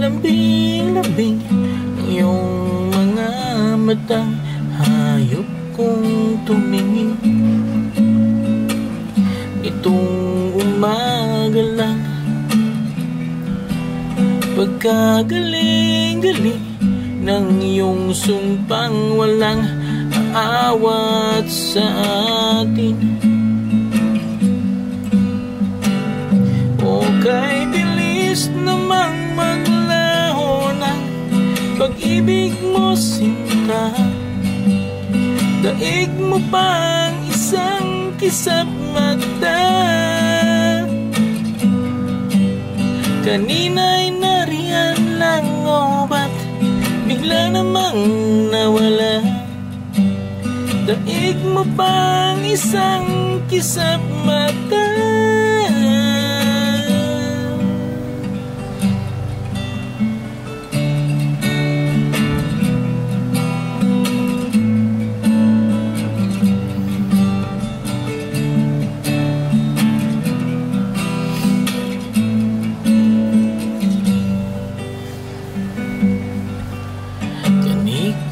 Pagkalambing-lambing ng iyong mga matang hayop kong tumingin. Itong umaga lang, pagkagaling-galing ng iyong sumpang walang aawat sa atin. O kay bilis namang maglaho ng pag-ibig mo, sinta. Daig mo pang isang kisap mata. Kanina'y nariyan lang, o ba't bigla namang nawala? Daig mo pang isang kisap mata.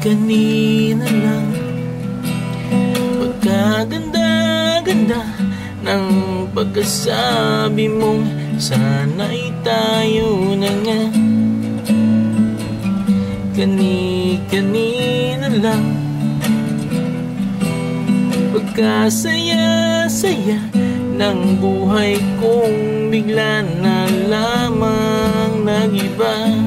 Kanina lang, pagkaganda-ganda ng pagkasabi mong sana'y tayo na nga. Kanina lang, pagkasaya-saya ng buhay kong bigla na lamang nag-iba.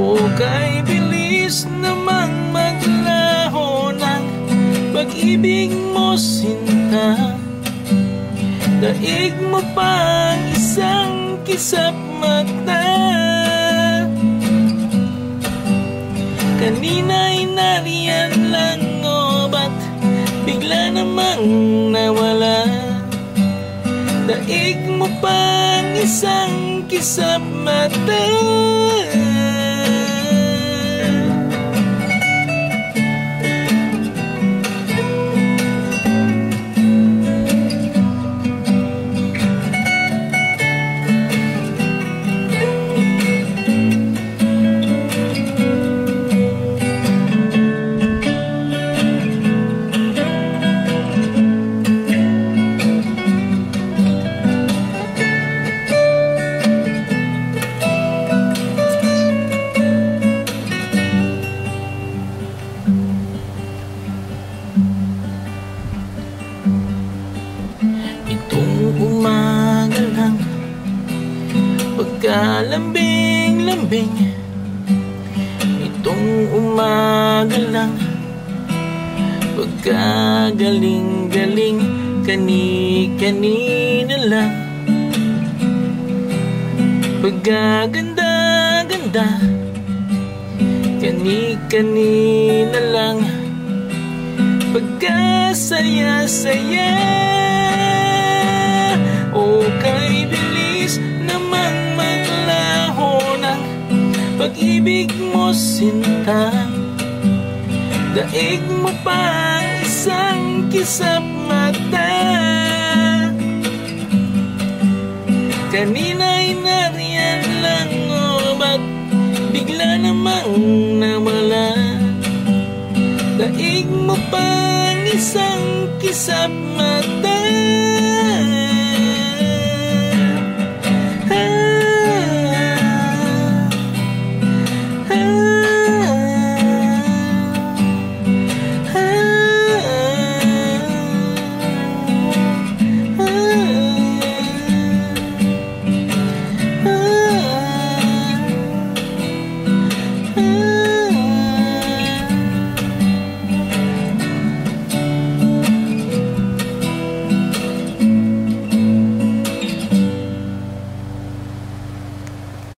O kay bilis namang maglaho ng pag-ibig mo, sinta. Daig mo pang isang kisap mata. Kanina'y nariyan lang, o ba't bigla namang nawala? Daig mo pang isang kisap mata. Umaga lang, pagkalambing-lambing. Itong umaga lang, pagkagaling-galing. Kanina lang, pagkaganda-ganda. Kanina lang, pagkasaya-saya. O kay bilis namang maglaho ng pag-ibig mo, sinta. Daig mo pang isang kisap mata. Kanina'y nariyan lang, o ba't bigla namang nawala? Daig mo pang isang kisap mata.